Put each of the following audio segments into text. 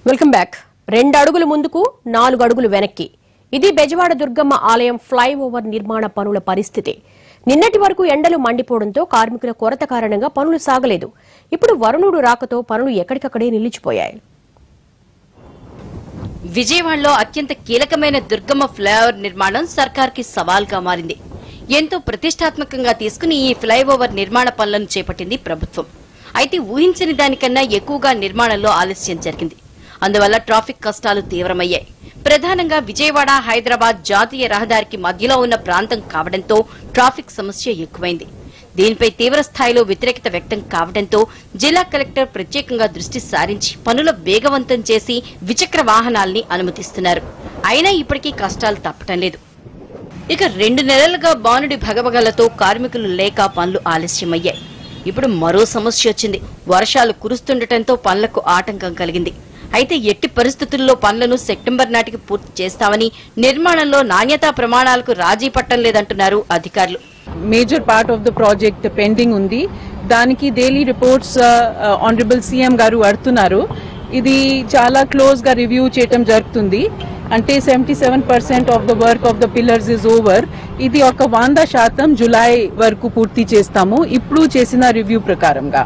Welcome back. 2 అడుగులు ముందుకు 4 అడుగులు వెనక్కి. ఇది బెజవాడ దుర్గమ్మ ఆలయం ఫ్లైఓవర్ నిర్మాణ పనుల పరిస్థితి. నిన్నటి వరకు ఎండలు మండిపోవడంతో కార్మికుల కొరత కారణంగా పనులు సాగలేదు. ఇప్పుడు వరుణుడు రాకతో పనులు ఎక్కడికక్కడే నిలిచిపోయాయి. విజయవాడలో అత్యంత కీలకమైన దుర్గమ్మ ఫ్లైఓవర్ నిర్మాణం సర్కార్కి సవాల్గా మారింది. ఎంతో ప్రతిష్టాత్మకంగా తీసుకుని ఈ ఫ్లైఓవర్ నిర్మాణ పనులను చేపట్టింది ప్రభుత్వం. అయితే ఊహించని దానికన్నా ఎక్కువగా నిర్మాణంలో ఆలస్యం జరిగింది. అందువల్ల ట్రాఫిక్ కష్టాలు తీవ్రమయ్యాయి. ప్రధానంగా విజయవాడ హైదరాబాద్ జాతీయ రహదారికి మధ్యలో ఉన్న ప్రాంతం కావడంతో ట్రాఫిక్ సమస్య ఎక్కువైంది. దీనిపై తీవ్ర స్థాయిలో వ్యతిరేకత వ్యక్తం కావడంతో జిల్లా కలెక్టర్ ప్రత్యేకంగా దృష్టి సారించి పనుల వేగవంతం చేసి ద్విచక్ర వాహనాల్ని అనుమతిస్తున్నారు. అయినా ఇప్పటికీ కష్టాలు తప్పటం లేదు. ఇక 2 నెలలుగా బానుడి భగభగలతో కార్మికులు లేక పనులు ఆలస్యమయ్యాయి. ఇప్పుడు మరో సమస్య వచ్చింది. వర్షాలు కురుస్తుండటంతో పనులకు ఆటంకం కలిగింది. అయితే ఎట్టి పరిస్థితుల్లో పనులను సెప్టెంబర్ నాటికి పూర్తి చేస్తామని, నిర్మాణంలో నాణ్యతా ప్రమాణాలకు రాజీ పట్టం లేదంటున్నారు అధికారులు. Major part of the project pending ఉంది. దానికి డైలీ రిపోర్ట్స్ ఆనరబుల్ సీఎం గారు అడుగుతున్నారు. ఇది చాలా క్లోజ్ గా రివ్యూ చేయడం జరుగుతుంది. అంటే 77% of the work of the pillars is over. ఇది ఒక 100% జులై వరకు పూర్తి చేస్తాము ఇప్పుడు చేసిన రివ్యూ ప్రకారంగా.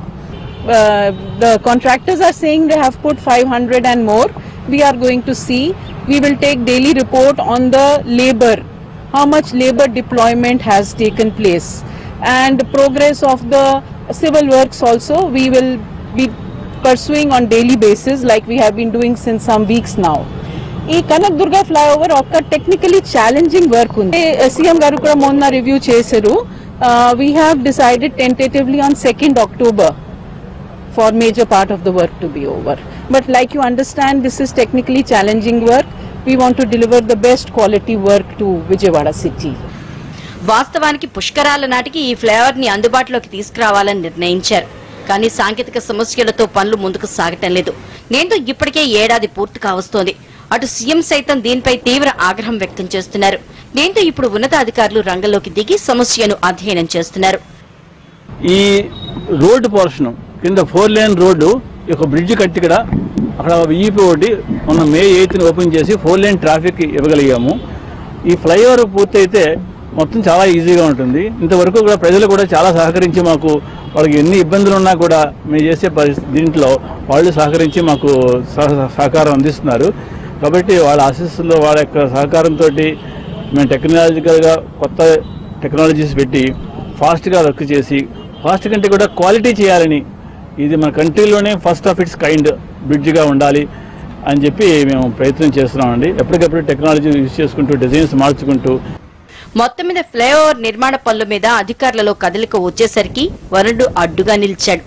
The contractors are saying they have put 500 and more. We are going to see. We will take daily report on the labor, how much labor deployment has taken place, and progress of the civil works also we will be pursuing on daily basis like we have been doing since some weeks now. ఈ Kanak Durga flyover ఒక technically challenging work ఉంది. CM గారు కూడా మొన్న review చేశారు. We have decided tentatively on 2nd October for major part of the work to be over. But like you understand, this is technically challenging work. We want to deliver the best quality work to Vijayawada city. వాస్తవానికి పుష్కరాల నాటికి ఈ flyover ని అందుబాటులోకి తీసుకురావాలని నిర్ణయించారు. కానీ సాంకేతిక సమస్యలతో పనులు ముందుకు సాగటం లేదు. దీంతో ఇప్పటికే ఏడాది పూర్తి కావస్తోంది. అటు సీఎం సైతం దీనిపై తీవ్ర ఆగ్రహం వ్యక్తం చేస్తున్నారు. దీంతో ఇప్పుడు ఉన్నతాధికారులు రంగంలోకి దిగి సమస్యను అధ్యయనం చేస్తున్నారు. ఈ రోడ్డు పోర్షన్ కింద 4 లేన్ రోడ్డు ఒక బ్రిడ్జ్ కట్టి ఇక్కడ అక్కడ ఈపీ ఒకటి మొన్న May 8th ఓపెన్ చేసి 4 లేన్ ట్రాఫిక్ ఇవ్వగలిగాము. ఈ ఫ్లైఓవర్ పూర్తయితే మొత్తం చాలా ఈజీగా ఉంటుంది. ఇంతవరకు కూడా ప్రజలు కూడా చాలా సహకరించి మాకు వాళ్ళకి ఎన్ని ఇబ్బందులు ఉన్నా కూడా మేము చేసే దీంట్లో వాళ్ళు సహకరించి మాకు సహకారం అందిస్తున్నారు. కాబట్టి వాళ్ళ ఆశీస్సుల్లో వాళ్ళ యొక్క సహకారంతో మేము టెక్నాలజికల్గా కొత్త టెక్నాలజీస్ పెట్టి ఫాస్ట్గా వర్క్ చేసి ఫాస్ట్ కంటే కూడా క్వాలిటీ చేయాలని, ఇది మన కంట్రీలోనే ఫస్ట్ ఆఫ్ ఇట్స్ కైండ్ బ్రిడ్జ్గా ఉండాలి అని చెప్పి మేము ప్రయత్నం చేస్తున్నామండి. ఎప్పటికప్పుడు టెక్నాలజీ యూజ్ చేసుకుంటూ డిజైన్స్ మార్చుకుంటూ. మొత్తం మీద ఫ్లైఓవర్ నిర్మాణ పనుల మీద అధికారులలో కదలిక వచ్చేసరికి వరుణుడు అడ్డుగా నిలిచాడు.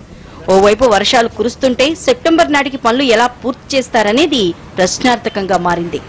ఓవైపు వర్షాలు కురుస్తుంటే సెప్టెంబర్ నాటికి పనులు ఎలా పూర్తి చేస్తారనేది ప్రశ్నార్థకంగా మారింది.